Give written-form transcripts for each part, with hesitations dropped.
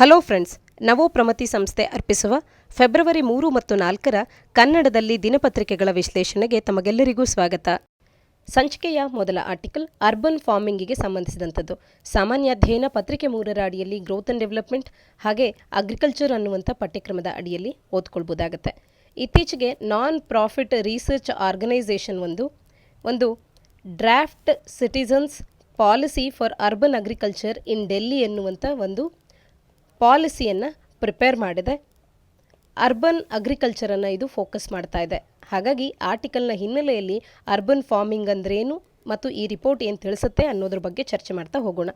Hello friends, ನವೋ Pramati ಸಂಸ್ಥೆ ಅರ್ಪಿಸುವ February 3 ಮತ್ತು 4ರ ಕನ್ನಡದಲ್ಲಿ ದಿನಪತ್ರಿಕೆಗಳ ವಿಶ್ಲೇಷಣೆಗೆ ತಮಗೆಲ್ಲರಿಗೂ ಸ್ವಾಗತ. ಸಂಚಿಕೆಯ ಮೊದಲ ಆರ್ಟಿಕಲ್ ಅರ್ಬನ್ ಫಾರ್ಮಿಂಗಿಗೆ ಸಂಬಂಧಿಸಿದಂಥದ್ದು. ಸಾಮಾನ್ಯ ಅಧ್ಯಯನ ಪತ್ರಿಕೆ 3ರ ಅಡಿಯಲ್ಲಿ ಗ್ರೋತ್ ಅಂಡ್ ಡೆವಲಪ್ಮೆಂಟ್ ಹಾಗೆ ಅಗ್ರಿಕಲ್ಚರ್ ಅನ್ನುವಂಥ ಪಠ್ಯಕ್ರಮದ ಅಡಿಯಲ್ಲಿ ಓದ್ಕೊಳ್ಬೋದಾಗುತ್ತೆ. ಇತ್ತೀಚೆಗೆ ನಾನ್ ಪ್ರಾಫಿಟ್ ರಿಸರ್ಚ್ ಆರ್ಗನೈಸೇಷನ್ ಒಂದು draft citizens policy for urban agriculture in Delhi ಎನ್ನುವಂಥ ಒಂದು ಪಾಲಿಸಿಯನ್ನು ಪ್ರಿಪೇರ್ ಮಾಡಿದೆ. ಅರ್ಬನ್ ಅಗ್ರಿಕಲ್ಚರನ್ನು ಇದು ಫೋಕಸ್ ಮಾಡ್ತಾ ಇದೆ. ಹಾಗಾಗಿ ಆರ್ಟಿಕಲ್ನ ಹಿನ್ನೆಲೆಯಲ್ಲಿ ಅರ್ಬನ್ ಫಾರ್ಮಿಂಗ್ ಅಂದ್ರೇನು ಮತ್ತು ಈ ರಿಪೋರ್ಟ್ ಏನು ತಿಳಿಸುತ್ತೆ ಅನ್ನೋದ್ರ ಬಗ್ಗೆ ಚರ್ಚೆ ಮಾಡ್ತಾ ಹೋಗೋಣ.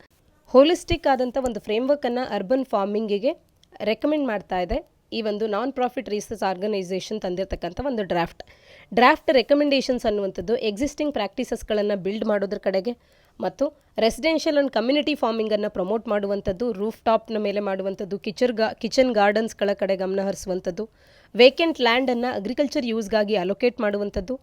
ಹೋಲಿಸ್ಟಿಕ್ ಆದಂಥ ಒಂದು ಫ್ರೇಮ್ವರ್ಕನ್ನು ಅರ್ಬನ್ ಫಾರ್ಮಿಂಗಿಗೆ ರೆಕಮೆಂಡ್ ಮಾಡ್ತಾ ಇದೆ ಈ ಒಂದು ನಾನ್ ಪ್ರಾಫಿಟ್ ರಿಸರ್ಚ್ ಆರ್ಗನೈಸೇಷನ್ ತಂದಿರತಕ್ಕಂಥ ಒಂದು ಡ್ರಾಫ್ಟ್ ರೆಕಮೆಂಡೇಷನ್ಸ್ ಅನ್ನುವಂಥದ್ದು ಎಕ್ಸಿಸ್ಟಿಂಗ್ ಪ್ರಾಕ್ಟೀಸಸ್ಗಳನ್ನು ಬಿಲ್ಡ್ ಮಾಡೋದ್ರ ಕಡೆಗೆ ಮತ್ತು ರೆಸಿಡೆನ್ಷಿಯಲ್ ಆ್ಯಂಡ್ ಕಮ್ಯುನಿಟಿ ಫಾರ್ಮಿಂಗನ್ನು ಪ್ರಮೋಟ್ ಮಾಡುವಂಥದ್ದು, ರೂಫ್ ಟಾಪ್ನ ಮೇಲೆ ಮಾಡುವಂಥದ್ದು, ಕಿಚನ್ ಗಾರ್ಡನ್ಸ್ಗಳ ಕಡೆ ಗಮನ ಹರಿಸುವಂಥದ್ದು, ವೇಕೆಂಟ್ ಲ್ಯಾಂಡನ್ನು ಅಗ್ರಿಕಲ್ಚರ್ ಯೂಸ್ಗಾಗಿ ಅಲೋಕೇಟ್ ಮಾಡುವಂಥದ್ದು,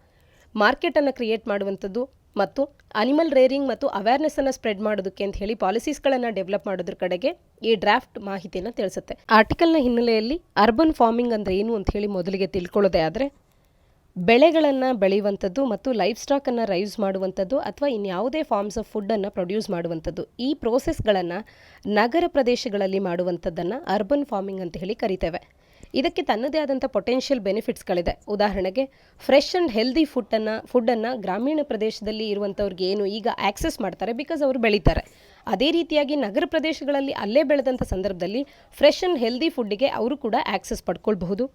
ಮಾರ್ಕೆಟನ್ನು ಕ್ರಿಯೇಟ್ ಮಾಡುವಂಥದ್ದು ಮತ್ತು ಅನಿಮಲ್ ರೇರಿಂಗ್ ಮತ್ತು ಅವೇರ್ನೆಸ್ಸನ್ನು ಸ್ಪ್ರೆಡ್ ಮಾಡೋದಕ್ಕೆ ಅಂತ ಹೇಳಿ ಪಾಲಿಸೀಸ್ಗಳನ್ನು ಡೆವಲಪ್ ಮಾಡೋದ್ರ ಕಡೆಗೆ ಈ ಡ್ರಾಫ್ಟ್ ಮಾಹಿತಿಯನ್ನು ತಿಳಿಸುತ್ತೆ. ಆರ್ಟಿಕಲ್ನ ಹಿನ್ನೆಲೆಯಲ್ಲಿ ಅರ್ಬನ್ ಫಾರ್ಮಿಂಗ್ ಅಂದರೆ ಏನು ಅಂತ ಹೇಳಿ ಮೊದಲಿಗೆ ತಿಳ್ಕೊಳ್ಳೋದೇ ಆದರೆ, ಬೆಳೆಗಳನ್ನು ಬೆಳೆಯುವಂಥದ್ದು ಮತ್ತು ಲೈಫ್ ಸ್ಟಾಕನ್ನು ರೈಸ್ ಮಾಡುವಂಥದ್ದು ಅಥವಾ ಇನ್ಯಾವುದೇ ಫಾರ್ಮ್ಸ್ ಆಫ್ ಫುಡ್ಡನ್ನು ಪ್ರೊಡ್ಯೂಸ್ ಮಾಡುವಂಥದ್ದು, ಈ ಪ್ರೋಸೆಸ್ಗಳನ್ನು ನಗರ ಪ್ರದೇಶಗಳಲ್ಲಿ ಮಾಡುವಂಥದ್ದನ್ನು ಅರ್ಬನ್ ಫಾರ್ಮಿಂಗ್ ಅಂತ ಹೇಳಿ ಕರಿತೇವೆ. ಇದಕ್ಕೆ ತನ್ನದೇ ಆದಂಥ ಪೊಟೆನ್ಷಿಯಲ್ ಬೆನಿಫಿಟ್ಸ್ಗಳಿದೆ. ಉದಾಹರಣೆಗೆ ಫ್ರೆಶ್ ಆ್ಯಂಡ್ ಹೆಲ್ದಿ ಫುಡ್ಡನ್ನು ಗ್ರಾಮೀಣ ಪ್ರದೇಶದಲ್ಲಿ ಇರುವಂಥವ್ರಿಗೆ ಏನು ಈಗ ಆಕ್ಸೆಸ್ ಮಾಡ್ತಾರೆ ಬಿಕಾಸ್ ಅವರು ಬೆಳೀತಾರೆ. ಅದೇ ರೀತಿಯಾಗಿ ನಗರ ಪ್ರದೇಶಗಳಲ್ಲಿ ಅಲ್ಲೇ ಬೆಳೆದಂಥ ಸಂದರ್ಭದಲ್ಲಿ ಫ್ರೆಶ್ ಆ್ಯಂಡ್ ಹೆಲ್ದಿ ಫುಡ್ಡಿಗೆ ಅವರು ಕೂಡ ಆಕ್ಸೆಸ್ ಪಡ್ಕೊಳ್ಬಹುದು.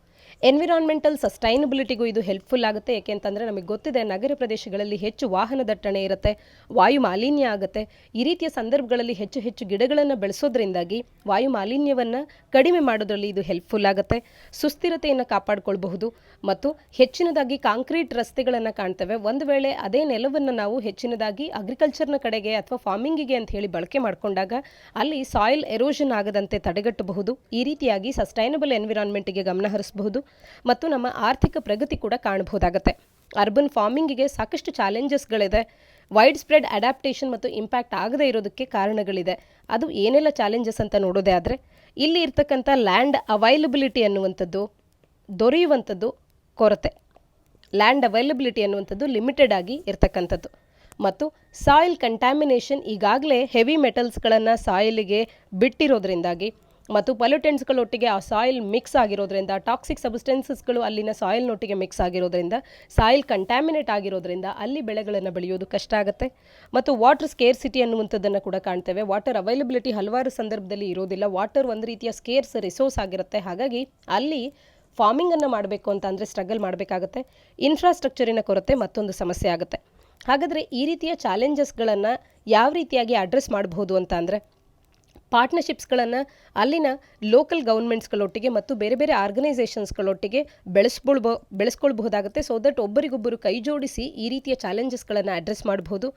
ಎನ್ವಿರಾನ್ಮೆಂಟಲ್ ಸಸ್ಟೈನಬಿಲಿಟಿಗೂ ಇದು ಹೆಲ್ಪ್ಫುಲ್ ಆಗುತ್ತೆ. ಏಕೆಂತಂದರೆ ನಮಗೆ ಗೊತ್ತಿದೆ, ನಗರ ಪ್ರದೇಶಗಳಲ್ಲಿ ಹೆಚ್ಚು ವಾಹನ ದಟ್ಟಣೆ ಇರುತ್ತೆ, ವಾಯು ಮಾಲಿನ್ಯ ಆಗುತ್ತೆ. ಈ ರೀತಿಯ ಸಂದರ್ಭಗಳಲ್ಲಿ ಹೆಚ್ಚು ಗಿಡಗಳನ್ನು ಬೆಳೆಸೋದ್ರಿಂದಾಗಿ ವಾಯು ಮಾಲಿನ್ಯವನ್ನು ಕಡಿಮೆ ಮಾಡೋದ್ರಲ್ಲಿ ಇದು ಹೆಲ್ಪ್ಫುಲ್ ಆಗುತ್ತೆ. ಸುಸ್ಥಿರತೆಯನ್ನು ಕಾಪಾಡಿಕೊಳ್ಬಹುದು ಮತ್ತು ಹೆಚ್ಚಿನದಾಗಿ ಕಾಂಕ್ರೀಟ್ ರಸ್ತೆಗಳನ್ನು ಕಾಣ್ತೇವೆ. ಒಂದು ವೇಳೆ ಅದೇ ನೆಲವನ್ನು ನಾವು ಹೆಚ್ಚಿನದಾಗಿ ಅಗ್ರಿಕಲ್ಚರ್ನ ಕಡೆಗೆ ಅಥವಾ ಫಾರ್ಮಿಂಗಿಗೆ ಅಂತ ಹೇಳಿ ಬಳಕೆ ಮಾಡಿಕೊಂಡಾಗ ಅಲ್ಲಿ ಸಾಯಿಲ್ ಎರೋಷನ್ ಆಗದಂತೆ ತಡೆಗಟ್ಟಬಹುದು. ಈ ರೀತಿಯಾಗಿ ಸಸ್ಟೈನಬಲ್ ಎನ್ವಿರಾನ್ಮೆಂಟ್ಗೆ ಗಮನ ಹರಿಸಬಹುದು ಮತ್ತು ನಮ್ಮ ಆರ್ಥಿಕ ಪ್ರಗತಿ ಕೂಡ ಕಾಣಬಹುದಾಗುತ್ತೆ. ಅರ್ಬನ್ ಫಾರ್ಮಿಂಗಿಗೆ ಸಾಕಷ್ಟು ಚಾಲೆಂಜಸ್ಗಳಿದೆ. ವೈಡ್ ಸ್ಪ್ರೆಡ್ ಅಡ್ಯಾಪ್ಟೇಷನ್ ಮತ್ತು ಇಂಪ್ಯಾಕ್ಟ್ ಆಗದೇ ಇರೋದಕ್ಕೆ ಕಾರಣಗಳಿದೆ. ಅದು ಏನೆಲ್ಲ ಚಾಲೆಂಜಸ್ ಅಂತ ನೋಡೋದೇ ಆದರೆ, ಇಲ್ಲಿ ಇರ್ತಕ್ಕಂಥ ಲ್ಯಾಂಡ್ ಅವೈಲಬಿಲಿಟಿ ಅನ್ನುವಂಥದ್ದು ದೊರೆಯುವಂಥದ್ದು ಕೊರತೆ, ಲ್ಯಾಂಡ್ ಅವೈಲಬಿಲಿಟಿ ಅನ್ನುವಂಥದ್ದು ಲಿಮಿಟೆಡ್ ಆಗಿ ಇರ್ತಕ್ಕಂಥದ್ದು ಮತ್ತು ಸಾಯಿಲ್ ಕಂಟ್ಯಾಮಿನೇಷನ್, ಈಗಾಗಲೇ ಹೆವಿ ಮೆಟಲ್ಸ್ಗಳನ್ನು ಸಾಯಿಲಿಗೆ ಬಿಟ್ಟಿರೋದ್ರಿಂದಾಗಿ ಮತ್ತು ಪೊಲ್ಯೂಟೆಂಟ್ಸ್ಗಳೊಟ್ಟಿಗೆ ಆ ಸಾಯಿಲ್ ಮಿಕ್ಸ್ ಆಗಿರೋದ್ರಿಂದ, ಟಾಕ್ಸಿಕ್ ಸಬ್ಸ್ಟೆನ್ಸಸ್ಗಳು ಅಲ್ಲಿನ ಸಾಯಿಲ್ನೊಟ್ಟಿಗೆ ಮಿಕ್ಸ್ ಆಗಿರೋದ್ರಿಂದ, ಸಾಯಿಲ್ ಕಂಟ್ಯಾಮಿನೇಟ್ ಆಗಿರೋದ್ರಿಂದ ಅಲ್ಲಿ ಬೆಳೆಗಳನ್ನು ಬೆಳೆಯೋದು ಕಷ್ಟ ಆಗುತ್ತೆ ಮತ್ತು ವಾಟರ್ ಸ್ಕೇರ್ಸಿಟಿ ಅನ್ನುವಂಥದ್ದನ್ನು ಕೂಡ ಕಾಣ್ತೇವೆ. ವಾಟರ್ ಅವೈಲಬಿಲಿಟಿ ಹಲವಾರು ಸಂದರ್ಭದಲ್ಲಿ ಇರೋದಿಲ್ಲ. ವಾಟರ್ ಒಂದು ರೀತಿಯ ಸ್ಕೇರ್ಸ್ ರಿಸೋರ್ಸ್ ಆಗಿರುತ್ತೆ. ಹಾಗಾಗಿ ಅಲ್ಲಿ ಫಾರ್ಮಿಂಗನ್ನು ಮಾಡಬೇಕು ಅಂತ ಅಂದರೆ ಸ್ಟ್ರಗಲ್ ಮಾಡಬೇಕಾಗುತ್ತೆ. ಇನ್ಫ್ರಾಸ್ಟ್ರಕ್ಚರಿನ ಕೊರತೆ ಮತ್ತೊಂದು ಸಮಸ್ಯೆ ಆಗುತ್ತೆ. ಹಾಗಾದರೆ ಈ ರೀತಿಯ ಚಾಲೆಂಜಸ್ಗಳನ್ನು ಯಾವ ರೀತಿಯಾಗಿ ಅಡ್ರೆಸ್ ಮಾಡಬಹುದು ಅಂತ ಅಂದರೆ, ಪಾರ್ಟ್ನರ್ಶಿಪ್ಸ್ಗಳನ್ನು ಅಲ್ಲಿನ ಲೋಕಲ್ ಗೌರ್ಮೆಂಟ್ಸ್ಗಳೊಟ್ಟಿಗೆ ಮತ್ತು ಬೇರೆ ಬೇರೆ ಆರ್ಗನೈಸೇಷನ್ಸ್ಗಳೊಟ್ಟಿಗೆ ಬೆಳೆಸ್ಕೊಳ್ಬಹುದಾಗುತ್ತೆ. ಸೊ ದಟ್ ಒಬ್ಬರಿಗೊಬ್ಬರು ಕೈ ಜೋಡಿಸಿ ಈ ರೀತಿಯ ಚಾಲೆಂಜಸ್ಗಳನ್ನು ಅಡ್ರೆಸ್ ಮಾಡಬಹುದು.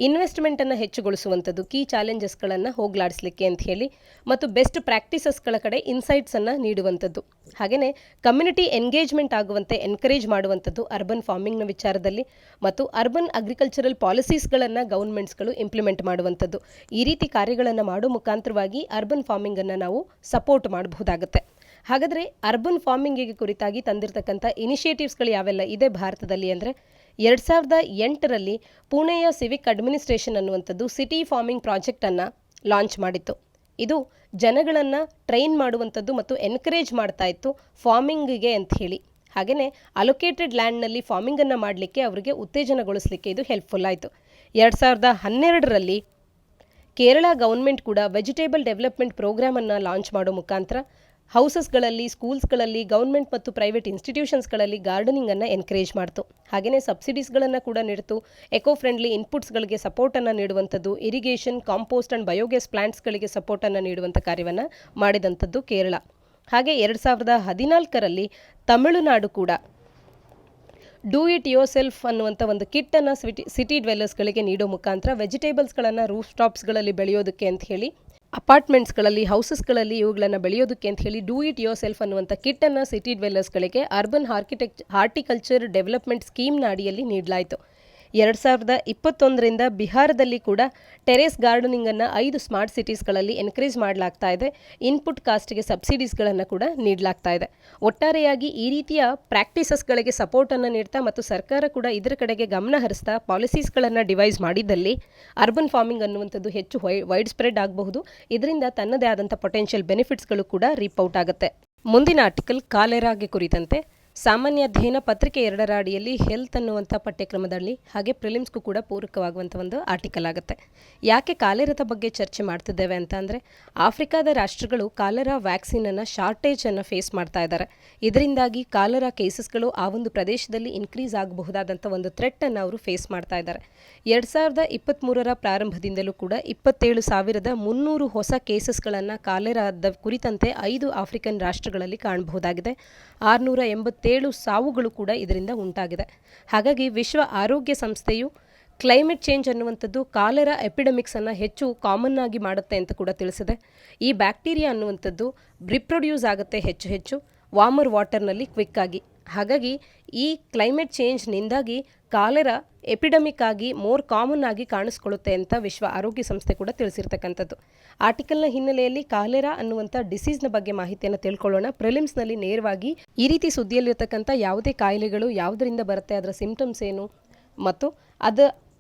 ಇನ್ವೆಸ್ಟ್ಮೆಂಟನ್ನು ಹೆಚ್ಚುಗೊಳಿಸುವಂಥದ್ದು, ಕೀ ಚಾಲೆಂಜಸ್ಗಳನ್ನು ಹೋಗಲಾಡಿಸಲಿಕ್ಕೆ ಅಂತ ಹೇಳಿ ಮತ್ತು ಬೆಸ್ಟ್ ಪ್ರಾಕ್ಟೀಸಸ್ಗಳ ಕಡೆ ಇನ್ಸೈಟ್ಸನ್ನು ನೀಡುವಂಥದ್ದು. ಹಾಗೆಯೇ ಕಮ್ಯುನಿಟಿ ಎಂಗೇಜ್ಮೆಂಟ್ ಆಗುವಂತೆ ಎನ್ಕರೇಜ್ ಮಾಡುವಂಥದ್ದು ಅರ್ಬನ್ ಫಾರ್ಮಿಂಗ್ನ ವಿಚಾರದಲ್ಲಿ ಮತ್ತು ಅರ್ಬನ್ ಅಗ್ರಿಕಲ್ಚರಲ್ ಪಾಲಿಸೀಸ್ಗಳನ್ನು ಗೌರ್ಮೆಂಟ್ಸ್ಗಳು ಇಂಪ್ಲಿಮೆಂಟ್ ಮಾಡುವಂಥದ್ದು. ಈ ರೀತಿ ಕಾರ್ಯಗಳನ್ನು ಮಾಡೋ ಮುಖಾಂತರವಾಗಿ ಅರ್ಬನ್ ಫಾರ್ಮಿಂಗನ್ನು ನಾವು ಸಪೋರ್ಟ್ ಮಾಡಬಹುದಾಗುತ್ತೆ. ಹಾಗಾದರೆ ಅರ್ಬನ್ ಫಾರ್ಮಿಂಗಿಗೆ ಕುರಿತಾಗಿ ತಂದಿರತಕ್ಕಂಥ ಇನಿಷಿಯೇಟಿವ್ಸ್ಗಳು ಯಾವೆಲ್ಲ ಇದೆ ಭಾರತದಲ್ಲಿ ಅಂದರೆ, 2008ರಲ್ಲಿ ಪುಣೆಯ ಸಿವಿಕ್ ಅಡ್ಮಿನಿಸ್ಟ್ರೇಷನ್ ಅನ್ನುವಂಥದ್ದು ಸಿಟಿ ಫಾರ್ಮಿಂಗ್ ಪ್ರಾಜೆಕ್ಟನ್ನು ಲಾಂಚ್ ಮಾಡಿತ್ತು. ಇದು ಜನಗಳನ್ನು ಟ್ರೈನ್ ಮಾಡುವಂಥದ್ದು ಮತ್ತು ಎನ್ಕರೇಜ್ ಮಾಡ್ತಾ ಇತ್ತು ಫಾರ್ಮಿಂಗಿಗೆ ಅಂತ ಹೇಳಿ. ಹಾಗೆಯೇ ಅಲೋಕೇಟೆಡ್ ಲ್ಯಾಂಡ್ನಲ್ಲಿ ಫಾರ್ಮಿಂಗನ್ನು ಮಾಡಲಿಕ್ಕೆ ಅವರಿಗೆ ಉತ್ತೇಜನಗೊಳಿಸಲಿಕ್ಕೆ ಇದು ಹೆಲ್ಪ್ಫುಲ್ ಆಯಿತು. 2012ರಲ್ಲಿ ಕೇರಳ ಗೌರ್ಮೆಂಟ್ ಕೂಡ ವೆಜಿಟೇಬಲ್ ಡೆವಲಪ್ಮೆಂಟ್ ಪ್ರೋಗ್ರಾಮನ್ನು ಲಾಂಚ್ ಮಾಡೋ ಮುಖಾಂತರ ಹೌಸಸ್ಗಳಲ್ಲಿ, ಸ್ಕೂಲ್ಸ್ಗಳಲ್ಲಿ, ಗೌರ್ಮೆಂಟ್ ಮತ್ತು ಪ್ರೈವೇಟ್ ಇನ್ಸ್ಟಿಟ್ಯೂಷನ್ಸ್ಗಳಲ್ಲಿ ಗಾರ್ಡನಿಂಗನ್ನು ಎನ್ಕರೇಜ್ ಮಾಡ್ತು. ಹಾಗೆಯೇ ಸಬ್ಸಿಡೀಸ್ಗಳನ್ನು ಕೂಡ ನೀಡ್ತು. ಎಕೋ ಫ್ರೆಂಡ್ಲಿ ಇನ್ಪುಟ್ಸ್ಗಳಿಗೆ ಸಪೋರ್ಟನ್ನು ನೀಡುವಂಥದ್ದು, ಇರಿಗೇಷನ್, ಕಾಂಪೋಸ್ಟ್ ಆ್ಯಂಡ್ ಬಯೋಗ್ಯಾಸ್ ಪ್ಲಾಂಟ್ಸ್ಗಳಿಗೆ ಸಪೋರ್ಟನ್ನು ನೀಡುವಂಥ ಕಾರ್ಯವನ್ನು ಮಾಡಿದಂಥದ್ದು ಕೇರಳ. ಹಾಗೆ 2014ರಲ್ಲಿ ತಮಿಳುನಾಡು ಕೂಡ ಡೂ ಇಟ್ ಯೋರ್ ಸೆಲ್ಫ್ ಅನ್ನುವಂಥ ಒಂದು ಕಿಟ್ಟನ್ನು ಸಿಟಿ ಡ್ವೆಲ್ಲರ್ಸ್ಗಳಿಗೆ ನೀಡೋ ಮುಖಾಂತರ ವೆಜಿಟೇಬಲ್ಸ್ಗಳನ್ನು ರೂಫ್ ಟಾಪ್ಸ್ಗಳಲ್ಲಿ ಬೆಳೆಯೋದಕ್ಕೆ ಅಂತ ಹೇಳಿ, ಅಪಾರ್ಟ್ಮೆಂಟ್ಸ್ಗಳಲ್ಲಿ, ಹೌಸಸ್ಗಳಲ್ಲಿ ಇವುಗಳನ್ನು ಬೆಳೆಯೋದಕ್ಕೆ ಅಂತ ಹೇಳಿ ಡೂ ಇಟ್ ಯೋರ್ ಸೆಲ್ಫ್ ಅನ್ನುವಂಥ ಕಿಟ್ಟನ್ನು ಸಿಟಿ ಡ್ವೆಲ್ಲರ್ಸ್ಗಳಿಗೆ ಅರ್ಬನ್ ಹಾರ್ಟಿಕಲ್ಚರ್ ಡೆವಲಪ್ಮೆಂಟ್ ಸ್ಕೀಮ್ನ ಅಡಿಯಲ್ಲಿ ನೀಡಲಾಯಿತು. 2021ರಿಂದ ಬಿಹಾರದಲ್ಲಿ ಕೂಡ ಟೆರೇಸ್ ಗಾರ್ಡನಿಂಗನ್ನು 5 ಸ್ಮಾರ್ಟ್ ಸಿಟೀಸ್ಗಳಲ್ಲಿ ಎನ್ಕರೇಜ್ ಮಾಡಲಾಗ್ತಾ ಇದೆ. ಇನ್ಪುಟ್ ಕಾಸ್ಟ್ಗೆ ಸಬ್ಸಿಡೀಸ್ಗಳನ್ನು ಕೂಡ ನೀಡಲಾಗ್ತಾ ಇದೆ. ಒಟ್ಟಾರೆಯಾಗಿ ಈ ರೀತಿಯ ಪ್ರಾಕ್ಟೀಸಸ್ಗಳಿಗೆ ಸಪೋರ್ಟನ್ನು ನೀಡ್ತಾ ಮತ್ತು ಸರ್ಕಾರ ಕೂಡ ಇದರ ಕಡೆಗೆ ಗಮನ ಹರಿಸ್ತಾ ಪಾಲಿಸೀಸ್ಗಳನ್ನು ಡಿವೈಸ್ ಮಾಡಿದ್ದಲ್ಲಿ ಅರ್ಬನ್ ಫಾರ್ಮಿಂಗ್ ಅನ್ನುವಂಥದ್ದು ಹೆಚ್ಚು ವೈಡ್ ಸ್ಪ್ರೆಡ್ ಆಗಬಹುದು. ಇದರಿಂದ ತನ್ನದೇ ಆದಂಥ ಪೊಟೆನ್ಷಿಯಲ್ ಬೆನಿಫಿಟ್ಸ್ಗಳು ಕೂಡ ರೀಪೌಟ್ ಆಗುತ್ತೆ. ಮುಂದಿನ ಆರ್ಟಿಕಲ್ ಕಾಲೆರಾಗೆ ಕುರಿತಂತೆ. ಸಾಮಾನ್ಯ ಅಧ್ಯಯನ ಪತ್ರಿಕೆ 2ರ ಅಡಿಯಲ್ಲಿ ಹೆಲ್ತ್ ಅನ್ನುವಂಥ ಪಠ್ಯಕ್ರಮದಲ್ಲಿ ಹಾಗೆ ಪ್ರಿಲಿಮ್ಸ್ಗೂ ಕೂಡ ಪೂರಕವಾಗುವಂಥ ಒಂದು ಆರ್ಟಿಕಲ್ ಆಗುತ್ತೆ. ಯಾಕೆ ಕಾಲೆರದ ಬಗ್ಗೆ ಚರ್ಚೆ ಮಾಡ್ತಿದ್ದೇವೆ ಅಂತ ಅಂದರೆ, ಆಫ್ರಿಕಾದ ರಾಷ್ಟ್ರಗಳು ಕಾಲೆರಾ ವ್ಯಾಕ್ಸಿನನ್ನು ಶಾರ್ಟೇಜನ್ನು ಫೇಸ್ ಮಾಡ್ತಾ ಇದ್ದಾರೆ. ಇದರಿಂದಾಗಿ ಕಾಲೆರಾ ಕೇಸಸ್ಗಳು ಆ ಒಂದು ಪ್ರದೇಶದಲ್ಲಿ ಇನ್ಕ್ರೀಸ್ ಆಗಬಹುದಾದಂಥ ಒಂದು ಥ್ರೆಟ್ಟನ್ನು ಅವರು ಫೇಸ್ ಮಾಡ್ತಾ ಇದ್ದಾರೆ. 2023ರ ಪ್ರಾರಂಭದಿಂದಲೂ ಕೂಡ 27,300 ಹೊಸ ಕೇಸಸ್ಗಳನ್ನು ಕಾಲೆರಾದ ಕುರಿತಂತೆ 5 ಆಫ್ರಿಕನ್ ರಾಷ್ಟ್ರಗಳಲ್ಲಿ ಕಾಣಬಹುದಾಗಿದೆ. 687 ಸಾವುಗಳು ಕೂಡ ಇದರಿಂದ ಉಂಟಾಗಿದೆ. ಹಾಗಾಗಿ ವಿಶ್ವ ಆರೋಗ್ಯ ಸಂಸ್ಥೆಯು ಕ್ಲೈಮೇಟ್ ಚೇಂಜ್ ಅನ್ನುವಂಥದ್ದು ಕಾಲೆರಾ ಎಪಿಡೆಮಿಕ್ಸನ್ನು ಹೆಚ್ಚು ಕಾಮನ್ ಆಗಿ ಮಾಡುತ್ತೆ ಅಂತ ಕೂಡ ತಿಳಿಸಿದೆ. ಈ ಬ್ಯಾಕ್ಟೀರಿಯಾ ಅನ್ನುವಂಥದ್ದು ರಿಪ್ರೊಡ್ಯೂಸ್ ಆಗುತ್ತೆ ಹೆಚ್ಚು ವಾರ್ಮರ್ ವಾಟರ್ನಲ್ಲಿ ಕ್ವಿಕ್ ಆಗಿ. ಹಾಗಾಗಿ ಈ ಕ್ಲೈಮೇಟ್ ಚೇಂಜ್ನಿಂದಾಗಿ ಕಾಲೆರಾ ಎಪಿಡೆಮಿಕ್ ಆಗಿ ಮೋರ್ ಕಾಮನ್ ಆಗಿ ಕಾಣಿಸ್ಕೊಳ್ಳುತ್ತೆ ಅಂತ ವಿಶ್ವ ಆರೋಗ್ಯ ಸಂಸ್ಥೆ ಕೂಡ ತಿಳಿಸಿರ್ತಕ್ಕಂಥದ್ದು. ಆರ್ಟಿಕಲ್ನ ಹಿನ್ನೆಲೆಯಲ್ಲಿ ಕಾಲೆರಾ ಅನ್ನುವಂಥ ಡಿಸೀಸ್ನ ಬಗ್ಗೆ ಮಾಹಿತಿಯನ್ನು ತಿಳ್ಕೊಳ್ಳೋಣ. ಪ್ರಿಲಿಮ್ಸ್ನಲ್ಲಿ ನೇರವಾಗಿ ಈ ರೀತಿ ಸುದ್ದಿಯಲ್ಲಿರ್ತಕ್ಕಂಥ ಯಾವುದೇ ಕಾಯಿಲೆಗಳು ಯಾವುದರಿಂದ ಬರುತ್ತೆ, ಅದರ ಸಿಂಪ್ಟಮ್ಸ್ ಏನು ಮತ್ತು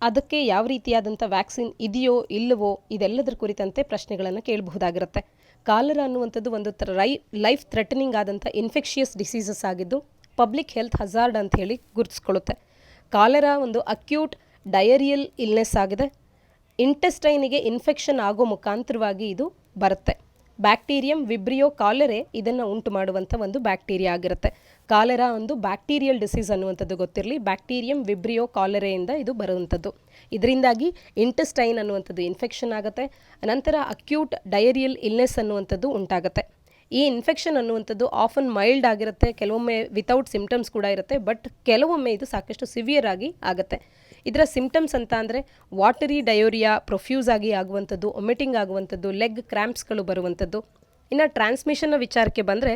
ಅದಕ್ಕೆ ಯಾವ ರೀತಿಯಾದಂಥ ವ್ಯಾಕ್ಸಿನ್ ಇದೆಯೋ ಇಲ್ಲವೋ ಇದೆಲ್ಲದರ ಕುರಿತಂತೆ ಪ್ರಶ್ನೆಗಳನ್ನು ಕೇಳಬಹುದಾಗಿರುತ್ತೆ. ಕಾಲೆರಾ ಅನ್ನುವಂಥದ್ದು ಒಂದು ಲೈಫ್ ಥ್ರೆಟನಿಂಗ್ ಆದಂಥ ಇನ್ಫೆಕ್ಷಿಯಸ್ ಡಿಸೀಸಸ್ ಆಗಿದ್ದು ಪಬ್ಲಿಕ್ ಹೆಲ್ತ್ ಹಜಾರ್ಡ್ ಅಂತ ಹೇಳಿ ಗುರುತಿಸ್ಕೊಳ್ಳುತ್ತೆ. ಕಾಲೆರಾ ಒಂದು ಅಕ್ಯೂಟ್ ಡಯರಿಯಲ್ ಇಲ್ನೆಸ್ ಆಗಿದೆ. ಇಂಟೆಸ್ಟೈನಿಗೆ ಇನ್ಫೆಕ್ಷನ್ ಆಗೋ ಮುಖಾಂತರವಾಗಿ ಇದು ಬರುತ್ತೆ. ಬ್ಯಾಕ್ಟೀರಿಯಂ ವಿಬ್ರಿಯೋ ಕಾಲೆರೆ ಇದನ್ನು ಉಂಟು ಮಾಡುವಂಥ ಒಂದು ಬ್ಯಾಕ್ಟೀರಿಯಾ ಆಗಿರುತ್ತೆ. ಕಾಲೆರಾ ಒಂದು ಬ್ಯಾಕ್ಟೀರಿಯಲ್ ಡಿಸೀಸ್ ಅನ್ನುವಂಥದ್ದು ಗೊತ್ತಿರಲಿ. ಬ್ಯಾಕ್ಟೀರಿಯಂ ವಿಬ್ರಿಯೋ ಕಾಲೆರೆಯಿಂದ ಇದು ಬರುವಂಥದ್ದು. ಇದರಿಂದಾಗಿ ಇಂಟೆಸ್ಟೈನ್ ಅನ್ನುವಂಥದ್ದು ಇನ್ಫೆಕ್ಷನ್ ಆಗುತ್ತೆ. ನಂತರ ಅಕ್ಯೂಟ್ ಡಯರಿಯಲ್ ಇಲ್ನೆಸ್ ಅನ್ನುವಂಥದ್ದು ಉಂಟಾಗುತ್ತೆ. ಈ ಇನ್ಫೆಕ್ಷನ್ ಅನ್ನುವಂಥದ್ದು ಆಫನ್ ಮೈಲ್ಡ್ ಆಗಿರುತ್ತೆ, ಕೆಲವೊಮ್ಮೆ ವಿತೌಟ್ ಸಿಂಪ್ಟಮ್ಸ್ ಕೂಡ ಇರುತ್ತೆ. ಬಟ್ ಕೆಲವೊಮ್ಮೆ ಇದು ಸಾಕಷ್ಟು ಸಿವಿಯರ್ ಆಗಿ ಆಗುತ್ತೆ. ಇದರ ಸಿಂಪ್ಟಮ್ಸ್ ಅಂತ ಅಂದರೆ ವಾಟರಿ ಡಯೋರಿಯಾ ಪ್ರೊಫ್ಯೂಸ್ ಆಗಿ ಆಗುವಂಥದ್ದು, ಒಮಿಟಿಂಗ್ ಆಗುವಂಥದ್ದು, ಲೆಗ್ ಕ್ರ್ಯಾಂಪ್ಸ್ಗಳು ಬರುವಂಥದ್ದು. ಇನ್ನು ಟ್ರಾನ್ಸ್ಮಿಷನ್ನ ವಿಚಾರಕ್ಕೆ ಬಂದರೆ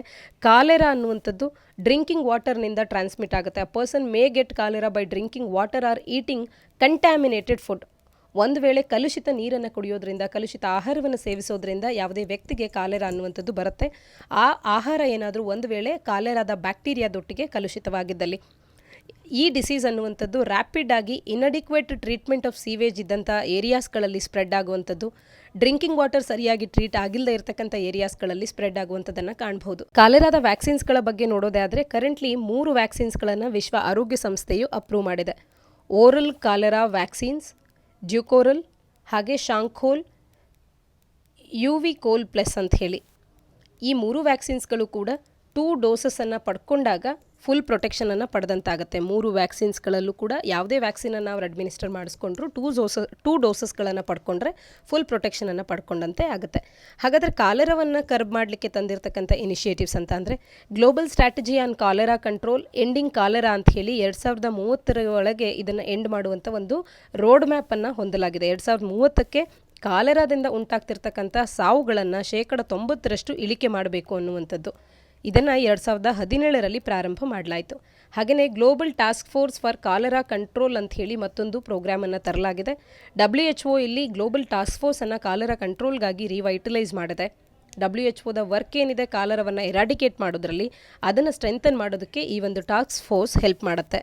ಕಾಲೆರಾ ಅನ್ನುವಂಥದ್ದು ಡ್ರಿಂಕಿಂಗ್ ವಾಟರ್ನಿಂದ ಟ್ರಾನ್ಸ್ಮಿಟ್ ಆಗುತ್ತೆ. A person may get cholera by drinking water are eating contaminated food. ಒಂದು ವೇಳೆ ಕಲುಷಿತ ನೀರನ್ನು ಕುಡಿಯೋದ್ರಿಂದ, ಕಲುಷಿತ ಆಹಾರವನ್ನು ಸೇವಿಸೋದ್ರಿಂದ ಯಾವುದೇ ವ್ಯಕ್ತಿಗೆ ಕಾಲೆರಾ ಅನ್ನುವಂಥದ್ದು ಬರುತ್ತೆ. ಆ ಆಹಾರ ಏನಾದರೂ ಒಂದು ವೇಳೆ ಕಾಲೆರಾದ ಬ್ಯಾಕ್ಟೀರಿಯಾದೊಟ್ಟಿಗೆ ಕಲುಷಿತವಾಗಿದ್ದಲ್ಲಿ. ಈ ಡಿಸೀಸ್ ಅನ್ನುವಂಥದ್ದು ರ್ಯಾಪಿಡ್ ಆಗಿ ಇನ್ಅಡಿಕ್ವೇಟ್ ಟ್ರೀಟ್ಮೆಂಟ್ ಆಫ್ ಸೀವೇಜ್ ಇದ್ದಂಥ ಏರಿಯಾಸ್ಗಳಲ್ಲಿ ಸ್ಪ್ರೆಡ್ ಆಗುವಂಥದ್ದು, ಡ್ರಿಂಕಿಂಗ್ ವಾಟರ್ ಸರಿಯಾಗಿ ಟ್ರೀಟ್ ಆಗಿಲ್ಲದೆ ಇರತಕ್ಕಂಥ ಏರಿಯಾಸ್ಗಳಲ್ಲಿ ಸ್ಪ್ರೆಡ್ ಆಗುವಂಥದ್ದನ್ನು ಕಾಣಬಹುದು. ಕಾಲೆರಾದ ವ್ಯಾಕ್ಸಿನ್ಸ್ಗಳ ಬಗ್ಗೆ ನೋಡೋದೇ ಆದರೆ ಕರೆಂಟ್ಲಿ 3 ವ್ಯಾಕ್ಸಿನ್ಸ್ಗಳನ್ನು ವಿಶ್ವ ಆರೋಗ್ಯ ಸಂಸ್ಥೆಯು ಅಪ್ರೂವ್ ಮಾಡಿದೆ. ಓರಲ್ ಕಾಲೆರಾ ವ್ಯಾಕ್ಸಿನ್ಸ್, ಡ್ಯೂಕೋರಲ್ ಹಾಗೆ ಶಾಂಖೋಲ್ ಯುವಿಕೋಲ್ ಪ್ಲಸ್ ಅಂತ ಹೇಳಿ. ಈ 3 ವ್ಯಾಕ್ಸಿನ್ಸ್ಗಳು ಕೂಡ 2 ಡೋಸಸನ್ನು ಪಡ್ಕೊಂಡಾಗ ಫುಲ್ ಪ್ರೊಟೆಕ್ಷನನ್ನು ಪಡೆದಂತಾಗುತ್ತೆ. 3 ವ್ಯಾಕ್ಸಿನ್ಸ್ಗಳಲ್ಲೂ ಕೂಡ ಯಾವುದೇ ವ್ಯಾಕ್ಸಿನನ್ನು ಅವ್ರು ಅಡ್ಮಿನಿಸ್ಟರ್ ಮಾಡಿಸ್ಕೊಂಡ್ರು 2 ಡೋಸಸ್ಗಳನ್ನು ಪಡ್ಕೊಂಡ್ರೆ ಫುಲ್ ಪ್ರೊಟೆಕ್ಷನನ್ನು ಪಡ್ಕೊಂಡಂತೆ ಆಗುತ್ತೆ. ಹಾಗಾದರೆ ಕಾಲೆರಾವನ್ನು ಕರ್ಬ್ ಮಾಡಲಿಕ್ಕೆ ತಂದಿರತಕ್ಕಂಥ ಇನಿಷಿಯೇಟಿವ್ಸ್ ಅಂತ ಅಂದರೆ global strategy on cholera control ending cholera ಅಂತ ಹೇಳಿ 2030ರ ಒಳಗೆ ಇದನ್ನು ಎಂಡ್ ಮಾಡುವಂಥ ಒಂದು ರೋಡ್ ಮ್ಯಾಪನ್ನು ಹೊಂದಲಾಗಿದೆ. 2030ಕ್ಕೆ ಕಾಲೆರಾದಿಂದ ಉಂಟಾಗ್ತಿರ್ತಕ್ಕಂಥ ಸಾವುಗಳನ್ನು 90% ಇಳಿಕೆ ಮಾಡಬೇಕು ಅನ್ನುವಂಥದ್ದು. ಇದನ್ನು 2017ರಲ್ಲಿ ಪ್ರಾರಂಭ ಮಾಡಲಾಯಿತು. ಹಾಗೆಯೇ global task force for cholera control ಅಂತ ಹೇಳಿ ಮತ್ತೊಂದು ಪ್ರೋಗ್ರಾಮನ್ನು ತರಲಾಗಿದೆ. WHO ಇಲ್ಲಿ ಗ್ಲೋಬಲ್ ಟಾಸ್ಕ್ ಫೋರ್ಸನ್ನು ಕಾಲೆರಾ ಕಂಟ್ರೋಲ್ಗಾಗಿ ರಿವೈಟಲೈಸ್ ಮಾಡಿದೆ. WHO ವರ್ಕ್ ಏನಿದೆ ಕಾಲೆರಾವನ್ನು ಎರಾಡಿಕೇಟ್ ಮಾಡೋದ್ರಲ್ಲಿ, ಅದನ್ನು ಸ್ಟ್ರೆಂಥನ್ ಮಾಡೋದಕ್ಕೆ ಈ ಒಂದು ಟಾಸ್ಕ್ ಫೋರ್ಸ್ ಹೆಲ್ಪ್ ಮಾಡುತ್ತೆ.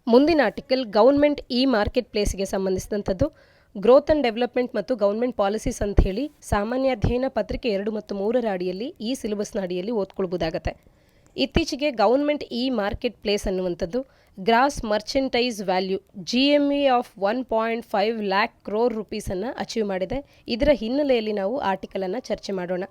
ಮುಂದಿನ ಆರ್ಟಿಕಲ್ ಗೌರ್ಮೆಂಟ್ ಮಾರ್ಕೆಟ್ ಪ್ಲೇಸ್ಗೆ ಸಂಬಂಧಿಸಿದಂಥದ್ದು. ಗ್ರೋತ್ ಆ್ಯಂಡ್ ಡೆವಲಪ್ಮೆಂಟ್ ಮತ್ತು ಗೌರ್ಮೆಂಟ್ ಪಾಲಿಸೀಸ್ ಅಂತ ಹೇಳಿ ಸಾಮಾನ್ಯ ಅಧ್ಯಯನ ಪತ್ರಿಕೆ 2 ಮತ್ತು 3ರ ಅಡಿಯಲ್ಲಿ ಈ ಸಿಲೆಬಸ್ನ ಅಡಿಯಲ್ಲಿ ಓದ್ಕೊಳ್ಬೋದಾಗತ್ತೆ. ಇತ್ತೀಚೆಗೆ ಗೌರ್ಮೆಂಟ್ ಮಾರ್ಕೆಟ್ ಪ್ಲೇಸ್ ಅನ್ನುವಂಥದ್ದು gross merchandise value GMV of 1.5 lakh crore ರುಪೀಸನ್ನು ಅಚೀವ್ ಮಾಡಿದೆ. ಇದರ ಹಿನ್ನೆಲೆಯಲ್ಲಿ ನಾವು ಆರ್ಟಿಕಲನ್ನು ಚರ್ಚೆ ಮಾಡೋಣ.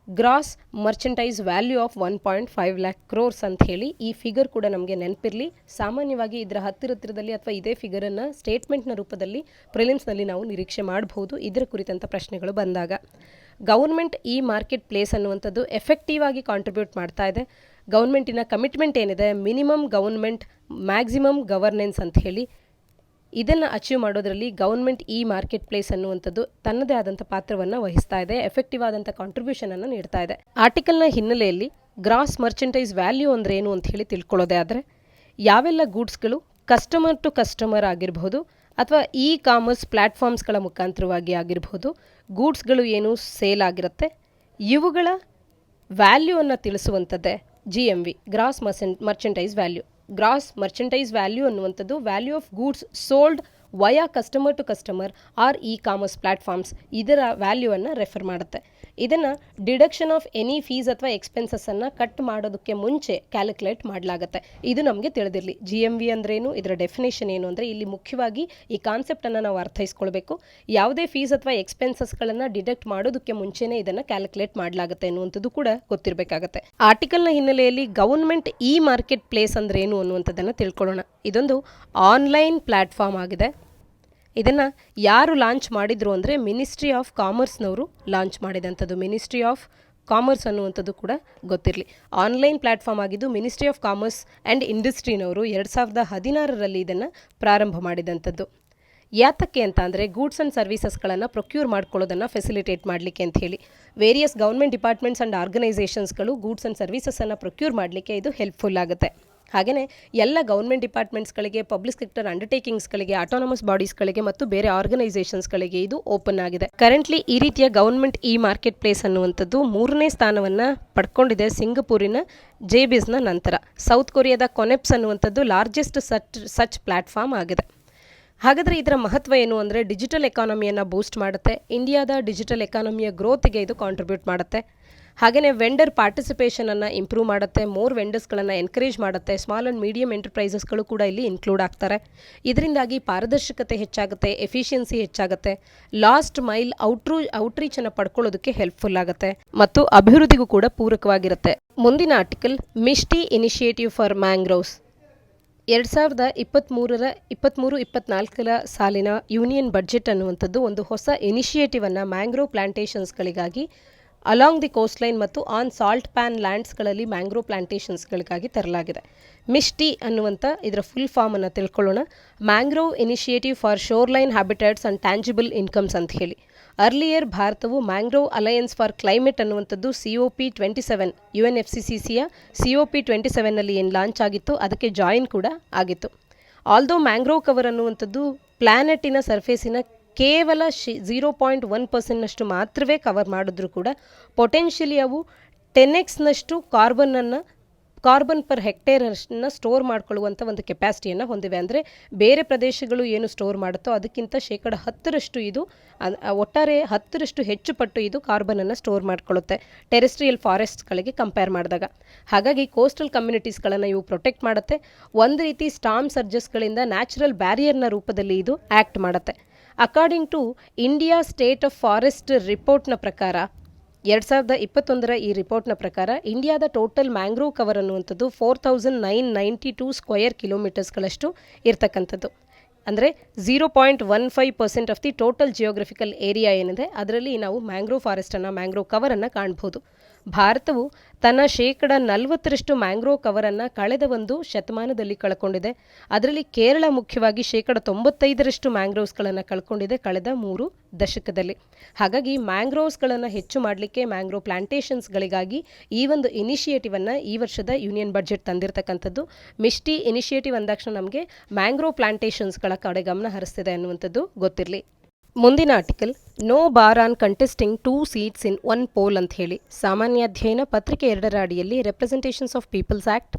Gross merchandise value of 1.5 lakh crores ಅಂತ ಹೇಳಿ ಈ ಫಿಗರ್ ಕೂಡ ನಮಗೆ ನೆನಪಿರಲಿ. ಸಾಮಾನ್ಯವಾಗಿ ಇದರ ಹತ್ತಿರದಲ್ಲಿ ಅಥವಾ ಇದೇ ಫಿಗರನ್ನು ಸ್ಟೇಟ್ಮೆಂಟ್ನ ರೂಪದಲ್ಲಿ ಪ್ರಿಲಿಮ್ಸ್ನಲ್ಲಿ ನಾವು ನಿರೀಕ್ಷೆ ಮಾಡಬಹುದು ಇದರ ಕುರಿತಂಥ ಪ್ರಶ್ನೆಗಳು ಬಂದಾಗ. ಗೌರ್ಮೆಂಟ್ ಮಾರ್ಕೆಟ್ ಪ್ಲೇಸ್ ಅನ್ನುವಂಥದ್ದು ಎಫೆಕ್ಟಿವ್ ಆಗಿ ಕಾಂಟ್ರಿಬ್ಯೂಟ್ ಮಾಡ್ತಾ ಇದೆ. ಗೌರ್ಮೆಂಟಿನ ಕಮಿಟ್ಮೆಂಟ್ ಏನಿದೆ ಮಿನಿಮಮ್ ಗೌರ್ಮೆಂಟ್ ಮ್ಯಾಕ್ಸಿಮಮ್ ಗವರ್ನೆನ್ಸ್ ಅಂತ ಹೇಳಿ, ಇದನ್ನು ಅಚೀವ್ ಮಾಡೋದರಲ್ಲಿ ಗೌರ್ಮೆಂಟ್ ಮಾರ್ಕೆಟ್ ಪ್ಲೇಸ್ ಅನ್ನುವಂಥದ್ದು ತನ್ನದೇ ಆದಂಥ ಪಾತ್ರವನ್ನು ವಹಿಸ್ತಾ ಇದೆ, ಎಫೆಕ್ಟಿವ್ ಆದಂಥ ಕಾಂಟ್ರಿಬ್ಯೂಷನನ್ನು ನೀಡ್ತಾ ಇದೆ. ಆರ್ಟಿಕಲ್ನ ಹಿನ್ನೆಲೆಯಲ್ಲಿ ಗ್ರಾಸ್ ಮರ್ಚೆಂಟೈಸ್ ವ್ಯಾಲ್ಯೂ ಅಂದರೆ ಏನು ಅಂತ ಹೇಳಿ ತಿಳ್ಕೊಳ್ಳೋದೇ ಆದರೆ, ಯಾವೆಲ್ಲ ಗೂಡ್ಸ್ಗಳು ಕಸ್ಟಮರ್ ಟು ಕಸ್ಟಮರ್ ಆಗಿರಬಹುದು ಅಥವಾ ಇ ಕಾಮರ್ಸ್ ಪ್ಲ್ಯಾಟ್ಫಾರ್ಮ್ಸ್ಗಳ ಮುಖಾಂತರವಾಗಿ ಆಗಿರಬಹುದು ಗೂಡ್ಸ್ಗಳು ಏನು ಸೇಲ್ ಆಗಿರುತ್ತೆ ಇವುಗಳ ವ್ಯಾಲ್ಯೂವನ್ನು ತಿಳಿಸುವಂಥದ್ದೇ GMV, gross merchandise value. Gross merchandise value ಅನ್ನುವಂಥದ್ದು value of goods sold via customer to customer or e commerce platforms ಇದರ ವ್ಯಾಲ್ಯೂವನ್ನು ರೆಫರ್ ಮಾಡುತ್ತೆ. ಇದನ್ನು ಡಿಡಕ್ಷನ್ ಆಫ್ ಎನಿ ಫೀಸ್ ಅಥವಾ ಎಕ್ಸ್ಪೆನ್ಸಸ್ಸನ್ನು ಕಟ್ ಮಾಡೋದಕ್ಕೆ ಮುಂಚೆ ಕ್ಯಾಲ್ಕುಲೇಟ್ ಮಾಡಲಾಗುತ್ತೆ. ಇದು ನಮಗೆ ತಿಳಿದಿರಲಿ. GMV ಅಂದ್ರೇನು, ಇದರ ಡೆಫಿನೇಷನ್ ಏನು ಅಂದರೆ ಇಲ್ಲಿ ಮುಖ್ಯವಾಗಿ ಈ ಕಾನ್ಸೆಪ್ಟನ್ನು ನಾವು ಅರ್ಥೈಸ್ಕೊಳ್ಬೇಕು. ಯಾವುದೇ ಫೀಸ್ ಅಥವಾ ಎಕ್ಸ್ಪೆನ್ಸಸ್ಗಳನ್ನು ಡಿಡಕ್ಟ್ ಮಾಡೋದಕ್ಕೆ ಮುಂಚೆನೇ ಇದನ್ನು ಕ್ಯಾಲ್ಕುಲೇಟ್ ಮಾಡಲಾಗುತ್ತೆ ಅನ್ನುವಂಥದ್ದು ಕೂಡ ಗೊತ್ತಿರಬೇಕಾಗತ್ತೆ. ಆರ್ಟಿಕಲ್ನ ಹಿನ್ನೆಲೆಯಲ್ಲಿ ಗವರ್ನ್ಮೆಂಟ್ ಇ ಮಾರ್ಕೆಟ್ ಪ್ಲೇಸ್ ಅಂದ್ರೇನು ಅನ್ನುವಂಥದ್ದನ್ನು ತಿಳ್ಕೊಳ್ಳೋಣ. ಇದೊಂದು ಆನ್ಲೈನ್ ಪ್ಲ್ಯಾಟ್ಫಾರ್ಮ್ ಆಗಿದೆ. ಇದನ್ನು ಯಾರು ಲಾಂಚ್ ಮಾಡಿದ್ರು ಅಂದರೆ ಮಿನಿಸ್ಟ್ರಿ ಆಫ್ ಕಾಮರ್ಸ್ನವರು ಲಾಂಚ್ ಮಾಡಿದಂಥದ್ದು. ಮಿನಿಸ್ಟ್ರಿ ಆಫ್ ಕಾಮರ್ಸ್ ಅನ್ನುವಂಥದ್ದು ಕೂಡ ಗೊತ್ತಿರಲಿ. ಆನ್ಲೈನ್ ಪ್ಲ್ಯಾಟ್ಫಾರ್ಮ್ ಆಗಿದ್ದು ಮಿನಿಸ್ಟ್ರಿ ಆಫ್ ಕಾಮರ್ಸ್ ಆ್ಯಂಡ್ ಇಂಡಸ್ಟ್ರಿನವರು 2016ರಲ್ಲಿ ಇದನ್ನು ಪ್ರಾರಂಭ ಮಾಡಿದಂಥದ್ದು. ಯಾತಕ್ಕೆ ಅಂತ ಅಂದರೆ ಗೂಡ್ಸ್ ಆ್ಯಂಡ್ ಸರ್ವೀಸಸ್ಗಳನ್ನು ಪ್ರೊಕ್ಯೂರ್ ಮಾಡ್ಕೊಳ್ಳೋದನ್ನು ಫೆಸಿಲಿಟೇಟ್ ಮಾಡಲಿಕ್ಕೆ ಅಂತ ಹೇಳಿ ವೇರಿಯಸ್ ಗೌರ್ಮೆಂಟ್ ಡಿಪಾರ್ಟ್ಮೆಂಟ್ಸ್ ಆ್ಯಂಡ್ ಆರ್ಗನೈಸೇಷನ್ಸ್ಗಳು ಗೂಡ್ಸ್ ಆ್ಯಂಡ್ ಸರ್ವೀಸಸನ್ನು ಪ್ರೊಕ್ಯೂರ್ ಮಾಡಲಿಕ್ಕೆ ಇದು ಹೆಲ್ಪ್ಫುಲ್ ಆಗುತ್ತೆ. ಹಾಗೆಯೇ ಎಲ್ಲ ಗೌರ್ಮೆಂಟ್ ಡಿಪಾರ್ಟ್ಮೆಂಟ್ಸ್ಗಳಿಗೆ, ಪಬ್ಲಿಕ್ ಸೆಕ್ಟರ್ ಅಂಡರ್ಟೇಕಿಂಗ್ಸ್ಗಳಿಗೆ, ಆಟೋನಮಸ್ ಬಾಡೀಸ್ಗಳಿಗೆ ಮತ್ತು ಬೇರೆ ಆರ್ಗನೈಸೇಷನ್ಸ್ಗಳಿಗೆ ಇದು ಓಪನ್ ಆಗಿದೆ. ಕರೆಂಟ್ಲಿ ಈ ರೀತಿಯ ಗೌರ್ಮೆಂಟ್ ಇ ಮಾರ್ಕೆಟ್ ಪ್ಲೇಸ್ ಅನ್ನುವಂಥದ್ದು 3ನೇ ಸ್ಥಾನವನ್ನು ಪಡ್ಕೊಂಡಿದೆ ಸಿಂಗಪೂರಿನ JBISನ ನಂತರ. ಸೌತ್ ಕೊರಿಯಾದ ಕೊನೆಪ್ಸ್ ಅನ್ನುವಂಥದ್ದು ಲಾರ್ಜೆಸ್ಟ್ ಸಚ್ ಪ್ಲ್ಯಾಟ್ಫಾರ್ಮ್ ಆಗಿದೆ. ಹಾಗಾದರೆ ಇದರ ಮಹತ್ವ ಏನು ಅಂದರೆ ಡಿಜಿಟಲ್ ಎಕಾನಮಿಯನ್ನು ಬೂಸ್ಟ್ ಮಾಡುತ್ತೆ. ಇಂಡಿಯಾದ ಡಿಜಿಟಲ್ ಎಕಾನಮಿಯ ಗ್ರೋತ್ಗೆ ಇದು ಕಾಂಟ್ರಿಬ್ಯೂಟ್ ಮಾಡುತ್ತೆ. ಹಾಗೆಯೇ ವೆಂಡರ್ ಪಾರ್ಟಿಸಿಪೇಷನನ್ನು ಇಂಪ್ರೂವ್ ಮಾಡುತ್ತೆ. ಮೋರ್ ವೆಂಡರ್ಸ್ಗಳನ್ನು ಎನ್ಕರೇಜ್ ಮಾಡುತ್ತೆ. ಸ್ಮಾಲ್ ಆ್ಯಂಡ್ ಮೀಡಿಯಂ ಎಂಟರ್ಪ್ರೈಸಸ್ಗಳು ಕೂಡ ಇಲ್ಲಿ ಇನ್ಕ್ಲೂಡ್ ಆಗ್ತಾರೆ. ಇದರಿಂದಾಗಿ ಪಾರದರ್ಶಕತೆ ಹೆಚ್ಚಾಗುತ್ತೆ, ಎಫಿಷಿಯನ್ಸಿ ಹೆಚ್ಚಾಗುತ್ತೆ, ಲಾಸ್ಟ್ ಮೈಲ್ ಔಟ್ರೀಚನ್ನು ಪಡ್ಕೊಳ್ಳೋದಕ್ಕೆ ಹೆಲ್ಪ್ಫುಲ್ ಆಗುತ್ತೆ ಮತ್ತು ಅಭಿವೃದ್ಧಿಗೂ ಕೂಡ ಪೂರಕವಾಗಿರುತ್ತೆ. ಮುಂದಿನ article MISHTI initiative for mangroves. 2023-24 ಸಾಲಿನ ಯೂನಿಯನ್ ಬಡ್ಜೆಟ್ ಅನ್ನುವಂಥದ್ದು ಒಂದು ಹೊಸ ಇನಿಷಿಯೇಟಿವನ್ನು ಮ್ಯಾಂಗ್ರೋವ್ ಪ್ಲಾಂಟೇಷನ್ಸ್ಗಳಿಗಾಗಿ ಅಲಾಂಗ್ ದಿ ಕೋಸ್ಟ್ ಲೈನ್ ಮತ್ತು ಆನ್ ಸಾಲ್ಟ್ ಪ್ಯಾನ್ ಲ್ಯಾಂಡ್ಸ್ಗಳಲ್ಲಿ ಮ್ಯಾಂಗ್ರೋವ್ ಪ್ಲಾಂಟೇಷನ್ಸ್ಗಳಿಗಾಗಿ ತರಲಾಗಿದೆ. ಮಿಸ್ಟಿ ಅನ್ನುವಂಥ ಇದರ ಫುಲ್ ಫಾರ್ಮನ್ನು ತಿಳ್ಕೊಳ್ಳೋಣ. Mangrove initiative for sure line habitats and tangible incomes ಅಂತ ಹೇಳಿ. ಅರ್ಲಿಯರ್ ಭಾರತವು ಮ್ಯಾಂಗ್ರೋವ್ ಅಲಯನ್ಸ್ ಫಾರ್ ಕ್ಲೈಮೇಟ್ ಅನ್ನುವಂಥದ್ದು COP27 UNFCCCಯ COP27ನಲ್ಲಿ ಏನು ಲಾಂಚ್ ಆಗಿತ್ತು ಅದಕ್ಕೆ ಜಾಯಿನ್ ಕೂಡ ಆಗಿತ್ತು. ಆಲ್ದೋ ಮ್ಯಾಂಗ್ರೋವ್ ಕವರ್ ಅನ್ನುವಂಥದ್ದು ಪ್ಲ್ಯಾನೆಟಿನ ಸರ್ಫೇಸಿನ ಕೇವಲ 0.1% ಮಾತ್ರವೇ ಕವರ್ ಮಾಡಿದ್ರೂ ಕೂಡ ಪೊಟೆನ್ಷಿಯಲಿ ಅವು 10x ಕಾರ್ಬನ್ ಪರ್ ಹೆಕ್ಟೇರನ್ನು ಸ್ಟೋರ್ ಮಾಡ್ಕೊಳ್ಳುವಂಥ ಒಂದು ಕೆಪಾಸಿಟಿಯನ್ನು ಹೊಂದಿವೆ. ಅಂದರೆ ಬೇರೆ ಪ್ರದೇಶಗಳು ಏನು ಸ್ಟೋರ್ ಮಾಡುತ್ತೋ ಅದಕ್ಕಿಂತ 10% ಇದು ಒಟ್ಟಾರೆ 10% ಹೆಚ್ಚು ಪಟ್ಟು ಇದು ಕಾರ್ಬನನ್ನು ಸ್ಟೋರ್ ಮಾಡ್ಕೊಳ್ಳುತ್ತೆ ಟೆರೆಸ್ಟ್ರಿಯಲ್ ಫಾರೆಸ್ಟ್ಗಳಿಗೆ ಕಂಪೇರ್ ಮಾಡಿದಾಗ. ಹಾಗಾಗಿ ಕೋಸ್ಟಲ್ ಕಮ್ಯುನಿಟೀಸ್ಗಳನ್ನು ಇವು ಪ್ರೊಟೆಕ್ಟ್ ಮಾಡುತ್ತೆ. ಒಂದು ರೀತಿ ಸ್ಟಾರ್ಮ್ ಸರ್ಜಸ್ಗಳಿಂದ ನ್ಯಾಚುರಲ್ ಬ್ಯಾರಿಯರ್ನ ರೂಪದಲ್ಲಿ ಇದು ಆ್ಯಕ್ಟ್ ಮಾಡುತ್ತೆ. According to India state of forest ರಿಪೋರ್ಟ್ನ ಪ್ರಕಾರ 2021ರ ಈ ರಿಪೋರ್ಟ್ನ ಪ್ರಕಾರ ಇಂಡಿಯಾದ ಟೋಟಲ್ ಮ್ಯಾಂಗ್ರೋವ್ ಕವರ್ ಅನ್ನುವಂಥದ್ದು 4992 ಸ್ಕ್ವಯರ್ ಕಿಲೋಮೀಟರ್ಸ್ಗಳಷ್ಟು ಇರ್ತಕ್ಕಂಥದ್ದು. ಅಂದರೆ 0.15% of the total geographical area ಏನಿದೆ ಅದರಲ್ಲಿ ನಾವು ಮ್ಯಾಂಗ್ರೋವ್ ಫಾರೆಸ್ಟನ್ನು, ಮ್ಯಾಂಗ್ರೋವ್ ಕವರನ್ನು ಕಾಣ್ಬೋದು. ಭಾರತವು ತನ್ನ 40% ಮ್ಯಾಂಗ್ರೋವ್ ಕವರನ್ನು ಕಳೆದ ಒಂದು ಶತಮಾನದಲ್ಲಿ ಕಳ್ಕೊಂಡಿದೆ. ಅದರಲ್ಲಿ ಕೇರಳ ಮುಖ್ಯವಾಗಿ 95% ಮ್ಯಾಂಗ್ರೋವ್ಸ್ಗಳನ್ನು ಕಳ್ಕೊಂಡಿದೆ ಕಳೆದ 3 ದಶಕದಲ್ಲಿ. ಹಾಗಾಗಿ ಮ್ಯಾಂಗ್ರೋವ್ಸ್ಗಳನ್ನು ಹೆಚ್ಚು ಮಾಡಲಿಕ್ಕೆ ಮ್ಯಾಂಗ್ರೋವ್ ಪ್ಲಾಂಟೇಷನ್ಸ್ಗಳಿಗಾಗಿ ಈ ಒಂದು ಇನಿಷಿಯೇಟಿವನ್ನು ಈ ವರ್ಷದ ಯೂನಿಯನ್ ಬಡ್ಜೆಟ್ ತಂದಿರತಕ್ಕಂಥದ್ದು. ಮಿಸ್ಟಿ ಇನಿಷಿಯೇಟಿವ್ ಅಂದಾಕ್ಷಣ ನಮಗೆ ಮ್ಯಾಂಗ್ರೋವ್ ಪ್ಲಾಂಟೇಷನ್ಸ್ಗಳ ಕಡೆ ಗಮನ ಹರಿಸ್ತಿದೆ ಅನ್ನುವಂಥದ್ದು ಗೊತ್ತಿರಲಿ. ಮುಂದಿನ article no bar on contesting 2 seats in 1 poll ಅಂತ ಹೇಳಿ. ಸಾಮಾನ್ಯ ಅಧ್ಯಯನ ಪತ್ರಿಕೆ 2ರ ಅಡಿಯಲ್ಲಿ representations of peoples act,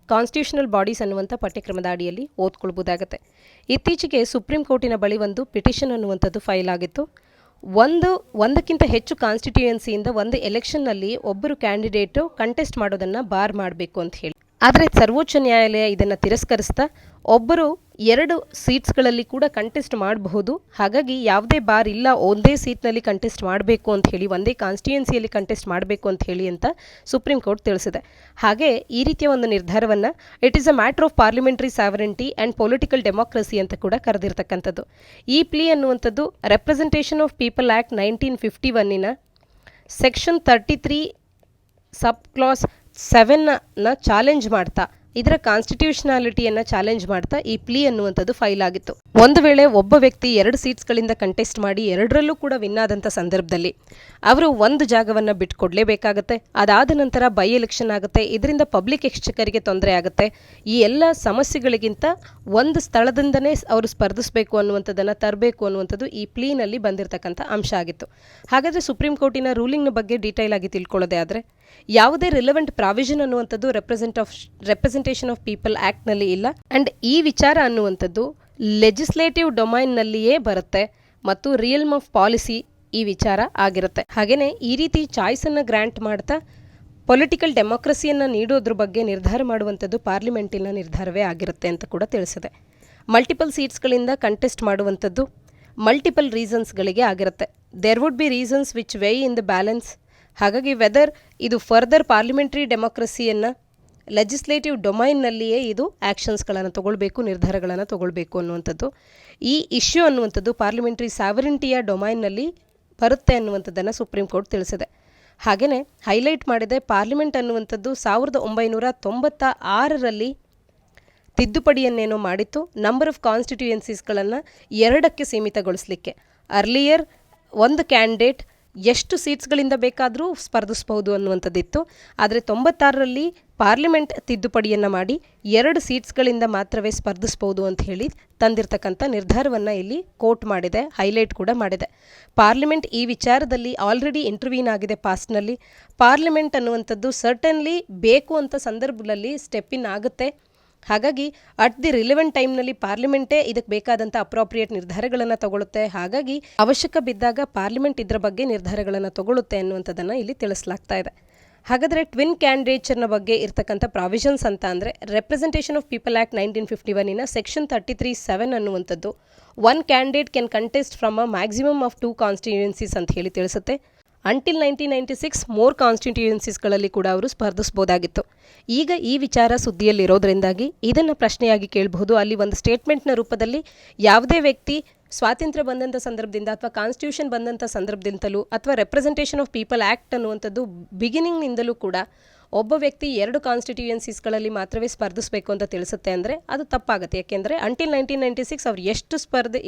constitutional bodies ಅನ್ನುವಂಥ ಪಠ್ಯಕ್ರಮದ ಅಡಿಯಲ್ಲಿ ಓದ್ಕೊಳ್ಬೋದಾಗತ್ತೆ. ಇತ್ತೀಚೆಗೆ ಸುಪ್ರೀಂ ಕೋರ್ಟಿನ ಬಳಿ ಒಂದು ಪಿಟಿಷನ್ ಅನ್ನುವಂಥದ್ದು ಫೈಲ್ ಆಗಿತ್ತು. ಒಂದಕ್ಕಿಂತ ಹೆಚ್ಚು ಕಾನ್ಸ್ಟಿಟ್ಯೂಯೆನ್ಸಿಯಿಂದ ಒಂದು ಎಲೆಕ್ಷನ್ನಲ್ಲಿ ಒಬ್ಬರು ಕ್ಯಾಂಡಿಡೇಟು ಕಂಟೆಸ್ಟ್ ಮಾಡೋದನ್ನು ಬಾರ್ ಮಾಡಬೇಕು ಅಂತ ಹೇಳಿ. ಆದರೆ ಸರ್ವೋಚ್ಚ ನ್ಯಾಯಾಲಯ ಇದನ್ನು ತಿರಸ್ಕರಿಸ್ತಾ ಒಬ್ಬರು 2 ಸೀಟ್ಸ್ಗಳಲ್ಲಿ ಕೂಡ ಕಂಟೆಸ್ಟ್ ಮಾಡಬಹುದು, ಹಾಗಾಗಿ ಯಾವುದೇ ಬಾರ್ ಇಲ್ಲ, ಒಂದೇ ಸೀಟ್ನಲ್ಲಿ ಕಂಟೆಸ್ಟ್ ಮಾಡಬೇಕು ಅಂತ ಹೇಳಿ, ಒಂದೇ ಕಾನ್ಸ್ಟಿಟ್ಯೂಯೆನ್ಸಿಯಲ್ಲಿ ಕಂಟೆಸ್ಟ್ ಮಾಡಬೇಕು ಅಂತ ಹೇಳಿ ಅಂತ ಸುಪ್ರೀಂ ಕೋರ್ಟ್ ತಿಳಿಸಿದೆ. ಹಾಗೆ ಈ ರೀತಿಯ ಒಂದು ನಿರ್ಧಾರವನ್ನು it is a matter of parliamentary sovereignty and political democracy ಅಂತ ಕೂಡ ಕರೆದಿರ್ತಕ್ಕಂಥದ್ದು. ಈ ಪ್ಲೀ ಅನ್ನುವಂಥದ್ದು ರೆಪ್ರೆಸೆಂಟೇಷನ್ ಆಫ್ ಪೀಪಲ್ ಆ್ಯಕ್ಟ್ 1951ನ ಸೆಕ್ಷನ್ 33 ಸಬ್ ಕ್ಲಾಸ್ 7ನ ಚಾಲೆಂಜ್ ಮಾಡ್ತಾ ಇದರ ಕಾನ್ಸ್ಟಿಟ್ಯೂಷನಾಲಿಟಿಯನ್ನು ಚಾಲೆಂಜ್ ಮಾಡ್ತಾ ಈ ಪ್ಲೀ ಅನ್ನುವಂಥದ್ದು ಫೈಲ್ ಆಗಿತ್ತು. ಒಂದು ವೇಳೆ ಒಬ್ಬ ವ್ಯಕ್ತಿ 2 ಸೀಟ್ಸ್ಗಳಿಂದ ಕಂಟೆಸ್ಟ್ ಮಾಡಿ 2ರಲ್ಲೂ ಕೂಡ ವಿನ್ ಆದಂಥ ಸಂದರ್ಭದಲ್ಲಿ ಅವರು ಒಂದು ಜಾಗವನ್ನು ಬಿಟ್ಕೊಡ್ಲೇಬೇಕಾಗತ್ತೆ. ಅದಾದ ನಂತರ ಬೈ ಎಲೆಕ್ಷನ್ ಆಗುತ್ತೆ. ಇದರಿಂದ ಪಬ್ಲಿಕ್ ಎಕ್ಸ್ಚೆಕರಿಗೆ ತೊಂದರೆ ಆಗುತ್ತೆ. ಈ ಎಲ್ಲ ಸಮಸ್ಯೆಗಳಿಗಿಂತ ಒಂದು ಸ್ಥಳದಿಂದನೇ ಅವರು ಸ್ಪರ್ಧಿಸಬೇಕು ಅನ್ನುವಂಥದ್ದನ್ನು ತರಬೇಕು ಅನ್ನುವಂಥದ್ದು ಈ ಪ್ಲೀನಲ್ಲಿ ಬಂದಿರತಕ್ಕಂಥ ಅಂಶ ಆಗಿತ್ತು. ಹಾಗಾದರೆ ಸುಪ್ರೀಂ ಕೋರ್ಟಿನ ರೂಲಿಂಗ್ನ ಬಗ್ಗೆ ಡೀಟೇಲ್ ಆಗಿ ತಿಳ್ಕೊಳ್ಳೋದೇ ಆದರೆ ಯಾವುದೇ ರಿಲೆವೆಂಟ್ ಪ್ರಾವಿಷನ್ ಅನ್ನುವಂಥದ್ದು ರೆಪ್ರೆಸೆಂಟೇಷನ್ ಆಫ್ ಪೀಪಲ್ ಆ್ಯಕ್ಟ್ನಲ್ಲಿ ಇಲ್ಲ. ಆ್ಯಂಡ್ ಈ ವಿಚಾರ ಅನ್ನುವಂಥದ್ದು ಲೆಜಿಸ್ಲೇಟಿವ್ ಡೊಮೈನ್ನಲ್ಲಿಯೇ ಬರುತ್ತೆ ಮತ್ತು ರಿಯಲ್ಮ್ ಆಫ್ ಪಾಲಿಸಿ ಈ ವಿಚಾರ ಆಗಿರುತ್ತೆ. ಹಾಗೆಯೇ ಈ ರೀತಿ ಚಾಯ್ಸನ್ನು ಗ್ರ್ಯಾಂಟ್ ಮಾಡ್ತಾ ಪೊಲಿಟಿಕಲ್ ಡೆಮೋಕ್ರಸಿಯನ್ನು ನೀಡೋದ್ರ ಬಗ್ಗೆ ನಿರ್ಧಾರ ಮಾಡುವಂಥದ್ದು ಪಾರ್ಲಿಮೆಂಟಿನ ನಿರ್ಧಾರವೇ ಆಗಿರುತ್ತೆ ಅಂತ ಕೂಡ ತಿಳಿಸಿದೆ. ಮಲ್ಟಿಪಲ್ ಸೀಟ್ಸ್ಗಳಿಂದ ಕಂಟೆಸ್ಟ್ ಮಾಡುವಂಥದ್ದು ಮಲ್ಟಿಪಲ್ ರೀಸನ್ಸ್ಗಳಿಗೆ ಆಗಿರುತ್ತೆ. There would be reasons which weigh in the balance. ಹಾಗಾಗಿ ವೆದರ್ ಇದು ಫರ್ದರ್ ಪಾರ್ಲಿಮೆಂಟ್ರಿ ಡೆಮೋಕ್ರಸಿಯನ್ನು ಲೆಜಿಸ್ಲೇಟಿವ್ ಡೊಮೈನ್ನಲ್ಲಿಯೇ ಇದು ಆ್ಯಕ್ಷನ್ಸ್ಗಳನ್ನು ತಗೊಳ್ಬೇಕು, ನಿರ್ಧಾರಗಳನ್ನು ತಗೊಳ್ಬೇಕು ಅನ್ನುವಂಥದ್ದು. ಈ ಇಶ್ಯೂ ಅನ್ನುವಂಥದ್ದು ಪಾರ್ಲಿಮೆಂಟ್ರಿ ಸಾವರಿಂಟಿಯ ಡೊಮೈನ್ನಲ್ಲಿ ಬರುತ್ತೆ ಅನ್ನುವಂಥದ್ದನ್ನು ಸುಪ್ರೀಂ ಕೋರ್ಟ್ ತಿಳಿಸಿದೆ. ಹಾಗೆಯೇ ಹೈಲೈಟ್ ಮಾಡಿದೆ, ಪಾರ್ಲಿಮೆಂಟ್ ಅನ್ನುವಂಥದ್ದು 1996ರಲ್ಲಿ ತಿದ್ದುಪಡಿಯನ್ನೇನೋ ಮಾಡಿತ್ತು ನಂಬರ್ ಆಫ್ ಕಾನ್ಸ್ಟಿಟ್ಯೂಯೆನ್ಸೀಸ್ಗಳನ್ನು 2ಕ್ಕೆ ಸೀಮಿತಗೊಳಿಸಲಿಕ್ಕೆ. ಅರ್ಲಿಯರ್ ಒಂದು ಕ್ಯಾಂಡಿಡೇಟ್ ಎಷ್ಟು ಸೀಟ್ಸ್ಗಳಿಂದ ಬೇಕಾದರೂ ಸ್ಪರ್ಧಿಸಬಹುದು ಅನ್ನುವಂಥದ್ದಿತ್ತು. ಆದರೆ 96ರಲ್ಲಿ ಪಾರ್ಲಿಮೆಂಟ್ ತಿದ್ದುಪಡಿಯನ್ನು ಮಾಡಿ 2 ಸೀಟ್ಸ್ಗಳಿಂದ ಮಾತ್ರವೇ ಸ್ಪರ್ಧಿಸಬಹುದು ಅಂತ ಹೇಳಿ ತಂದಿರತಕ್ಕಂಥ ನಿರ್ಧಾರವನ್ನು ಇಲ್ಲಿ ಕೋರ್ಟ್ ಮಾಡಿದೆ, ಹೈಲೈಟ್ ಕೂಡ ಮಾಡಿದೆ. ಪಾರ್ಲಿಮೆಂಟ್ ಈ ವಿಚಾರದಲ್ಲಿ ಆಲ್ರೆಡಿ ಇಂಟರ್ವ್ಯೂನ್ ಆಗಿದೆ ಪಾಸ್ಟ್ನಲ್ಲಿ. ಪಾರ್ಲಿಮೆಂಟ್ ಅನ್ನುವಂಥದ್ದು ಸರ್ಟನ್ಲಿ ಬೇಕು ಅಂತ ಸಂದರ್ಭದಲ್ಲಿ ಸ್ಟೆಪ್ ಇನ್ ಆಗುತ್ತೆ. ಹಾಗಾಗಿ ಅಟ್ ದಿ ರಿಲೆವೆಂಟ್ ಟೈಮ್ನಲ್ಲಿ ಪಾರ್ಲಿಮೆಂಟೇ ಇದಕ್ಕೆ ಬೇಕಾದಂಥ ಅಪ್ರಾಪ್ರಿಯೇಟ್ ನಿರ್ಧಾರಗಳನ್ನು ತಗೊಳುತ್ತೆ. ಹಾಗಾಗಿ ಅವಶ್ಯಕ ಬಿದ್ದಾಗ ಪಾರ್ಲಿಮೆಂಟ್ ಇದರ ಬಗ್ಗೆ ನಿರ್ಧಾರಗಳನ್ನು ತಗೊಳುತ್ತೆ ಅನ್ನುವಂಥದ್ದನ್ನು ಇಲ್ಲಿ ತಿಳಿಸಲಾಗ್ತಾ ಇದೆ. ಹಾಗಾದರೆ ಟ್ವಿನ್ ಕ್ಯಾಂಡಿಡೇಚರ್ನ ಬಗ್ಗೆ ಇರ್ತಕ್ಕಂಥ ಪ್ರಾವಿಷನ್ಸ್ ಅಂತ ಅಂದರೆ representation of people act 1951 section 33(7) ಅನ್ನುವಂಥದ್ದು 1 candidate can contest from a maximum of 2 constituencies ಅಂತ ಹೇಳಿ ತಿಳಿಸುತ್ತೆ. ಅಂಟಿಲ್ 1996 ಮೋರ್ ಕಾನ್ಸ್ಟಿಟ್ಯೂಯೆನ್ಸೀಸ್ಗಳಲ್ಲಿ ಕೂಡ ಅವರು ಸ್ಪರ್ಧಿಸಬಹುದಾಗಿತ್ತು. ಈಗ ಈ ವಿಚಾರ ಸುದ್ದಿಯಲ್ಲಿರೋದ್ರಿಂದಾಗಿ ಇದನ್ನು ಪ್ರಶ್ನೆಯಾಗಿ ಕೇಳಬಹುದು. ಅಲ್ಲಿ ಒಂದು ಸ್ಟೇಟ್ಮೆಂಟ್ನ ರೂಪದಲ್ಲಿ ಯಾವುದೇ ವ್ಯಕ್ತಿ ಸ್ವಾತಂತ್ರ್ಯ ಬಂದಂಥ ಸಂದರ್ಭದಿಂದ ಅಥವಾ ಕಾನ್ಸ್ಟಿಟ್ಯೂಷನ್ ಬಂದಂಥ ಸಂದರ್ಭದಿಂದಲೂ ಅಥವಾ ರೆಪ್ರೆಸೆಂಟೇಷನ್ ಆಫ್ ಪೀಪಲ್ ಆ್ಯಕ್ಟ್ ಅನ್ನುವಂಥದ್ದು ಬಿಗಿನಿಂಗ್ನಿಂದಲೂ ಕೂಡ ಒಬ್ಬ ವ್ಯಕ್ತಿ 2 ಕಾನ್ಸ್ಟಿಟ್ಯೂಯೆನ್ಸೀಸ್ಗಳಲ್ಲಿ ಮಾತ್ರವೇ ಸ್ಪರ್ಧಿಸಬೇಕು ಅಂತ ತಿಳಿಸುತ್ತೆ ಅಂದರೆ ಅದು ತಪ್ಪಾಗುತ್ತೆ. ಯಾಕೆಂದರೆ ಅಂಟಿಲ್ 1996 ಅವ್ರು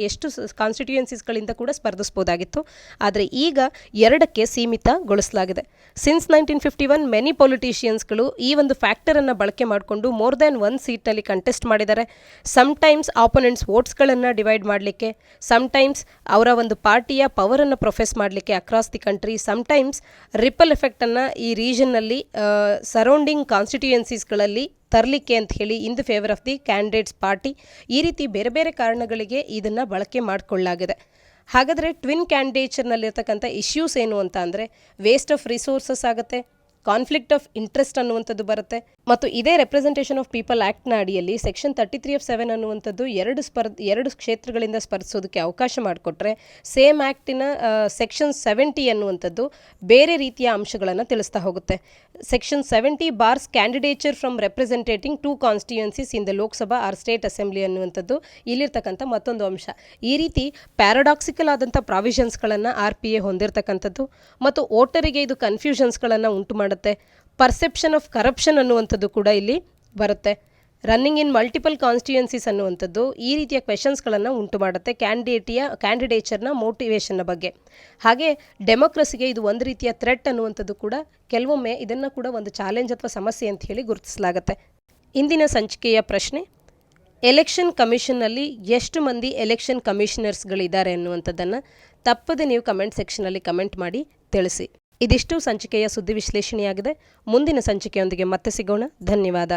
ಎಷ್ಟು ಕಾನ್ಸ್ಟಿಟ್ಯೂಯೆನ್ಸೀಸ್ಗಳಿಂದ ಕೂಡ ಸ್ಪರ್ಧಿಸಬಹುದಾಗಿತ್ತು. ಆದರೆ ಈಗ 2ಕ್ಕೆ ಸೀಮಿತಗೊಳಿಸಲಾಗಿದೆ. ಸಿನ್ಸ್ 1951 ಮೆನಿ ಪೊಲಿಟಿಷಿಯನ್ಸ್ಗಳು ಈ ಒಂದು ಫ್ಯಾಕ್ಟರನ್ನು ಬಳಕೆ ಮಾಡಿಕೊಂಡು ಮೋರ್ ದ್ಯಾನ್ 1 ಸೀಟ್ನಲ್ಲಿ ಕಂಟೆಸ್ಟ್ ಮಾಡಿದ್ದಾರೆ. ಸಮ್ಟೈಮ್ಸ್ ಆಪೋನೆಂಟ್ಸ್ ವೋಟ್ಸ್ಗಳನ್ನು ಡಿವೈಡ್ ಮಾಡಲಿಕ್ಕೆ, ಸಮ್ಟೈಮ್ಸ್ ಅವರ ಒಂದು ಪಾರ್ಟಿಯ ಪವರನ್ನು ಪ್ರೊಫೆಸ್ ಮಾಡಲಿಕ್ಕೆ across the country, sometimes ripple ಎಫೆಕ್ಟನ್ನು ಈ ರೀಜನ್ನಲ್ಲಿ ಸರೌಂಡಿಂಗ್ ಕಾನ್ಸ್ಟಿಟ್ಯೂಯೆನ್ಸೀಸ್ಗಳಲ್ಲಿ ತರಲಿಕ್ಕೆ ಅಂತ ಹೇಳಿ in the favour of the candidates party, ಈ ರೀತಿ ಬೇರೆ ಬೇರೆ ಕಾರಣಗಳಿಗೆ ಇದನ್ನು ಬಳಕೆ ಮಾಡಿಕೊಳ್ಳಲಾಗಿದೆ. ಹಾಗಾದರೆ ಟ್ವಿನ್ ಕ್ಯಾಂಡಿಡೇಚರ್ನಲ್ಲಿರ್ತಕ್ಕಂಥ ಇಶ್ಯೂಸ್ ಏನು ಅಂತ ಅಂದರೆ ವೇಸ್ಟ್ ಆಫ್ ರಿಸೋರ್ಸಸ್ ಆಗುತ್ತೆ, ಕಾನ್ಫ್ಲಿಕ್ಟ್ ಆಫ್ ಇಂಟ್ರೆಸ್ಟ್ ಅನ್ನುವಂಥದ್ದು ಬರುತ್ತೆ. ಮತ್ತು ಇದೇ ರೆಪ್ರೆಸೆಂಟೇಷನ್ ಆಫ್ ಪೀಪಲ್ ಆ್ಯಕ್ಟ್ನ ಅಡಿಯಲ್ಲಿ ಸೆಕ್ಷನ್ 33(7) ಅನ್ನುವಂಥದ್ದು 2 ಕ್ಷೇತ್ರಗಳಿಂದ ಸ್ಪರ್ಧಿಸೋದಕ್ಕೆ ಅವಕಾಶ ಮಾಡಿಕೊಟ್ರೆ, ಸೇಮ್ ಆ್ಯಕ್ಟಿನ ಸೆಕ್ಷನ್ 70 ಅನ್ನುವಂಥದ್ದು ಬೇರೆ ರೀತಿಯ ಅಂಶಗಳನ್ನು ತಿಳಿಸ್ತಾ ಹೋಗುತ್ತೆ. Section 70 bars candidature from representing 2 constituencies in the Lok Sabha or state assembly ಅನ್ನುವಂಥದ್ದು ಇಲ್ಲಿರ್ತಕ್ಕಂಥ ಮತ್ತೊಂದು ಅಂಶ. ಈ ರೀತಿ ಪ್ಯಾರಾಡಾಕ್ಸಿಕಲ್ ಆದಂಥ ಪ್ರಾವಿಷನ್ಸ್ಗಳನ್ನು RPA ಹೊಂದಿರತಕ್ಕಂಥದ್ದು ಮತ್ತು ವೋಟರಿಗೆ ಇದು ಕನ್ಫ್ಯೂಷನ್ಸ್ಗಳನ್ನು ಉಂಟು ಮಾಡುತ್ತೆ. ಪರ್ಸೆಪ್ಷನ್ ಆಫ್ ಕರಪ್ಷನ್ ಅನ್ನುವಂಥದ್ದು ಕೂಡ ಇಲ್ಲಿ ಬರುತ್ತೆ. ರನ್ನಿಂಗ್ ಇನ್ ಮಲ್ಟಿಪಲ್ ಕಾನ್ಸ್ಟಿಟ್ಯೂಯೆನ್ಸೀಸ್ ಅನ್ನುವಂಥದ್ದು ಈ ರೀತಿಯ ಕ್ವೆಶನ್ಸ್ಗಳನ್ನು ಉಂಟು ಮಾಡುತ್ತೆ ಕ್ಯಾಂಡಿಡೇಚರ್ನ ಮೋಟಿವೇಶನ್ನ ಬಗ್ಗೆ. ಹಾಗೆ ಡೆಮೋಕ್ರಸಿಗೆ ಇದು ಒಂದು ರೀತಿಯ ಥ್ರೆಟ್ ಅನ್ನುವಂಥದ್ದು ಕೂಡ ಕೆಲವೊಮ್ಮೆ ಇದನ್ನು ಕೂಡ ಒಂದು ಚಾಲೆಂಜ್ ಅಥವಾ ಸಮಸ್ಯೆ ಅಂತ ಹೇಳಿ ಗುರುತಿಸಲಾಗುತ್ತೆ. ಇಂದಿನ ಸಂಚಿಕೆಯ ಪ್ರಶ್ನೆ, ಎಲೆಕ್ಷನ್ ಕಮಿಷನ್ನಲ್ಲಿ ಎಷ್ಟು ಮಂದಿ ಎಲೆಕ್ಷನ್ ಕಮಿಷನರ್ಸ್ಗಳಿದ್ದಾರೆ ಅನ್ನುವಂಥದ್ದನ್ನು ತಪ್ಪದೆ ನೀವು ಕಮೆಂಟ್ ಸೆಕ್ಷನಲ್ಲಿ ಕಮೆಂಟ್ ಮಾಡಿ ತಿಳಿಸಿ. ಇದಿಷ್ಟು ಸಂಚಿಕೆಯ ಸುದ್ದಿ ವಿಶ್ಲೇಷಣೆಯಾಗಿದೆ. ಮುಂದಿನ ಸಂಚಿಕೆಯೊಂದಿಗೆ ಮತ್ತೆ ಸಿಗೋಣ. ಧನ್ಯವಾದ.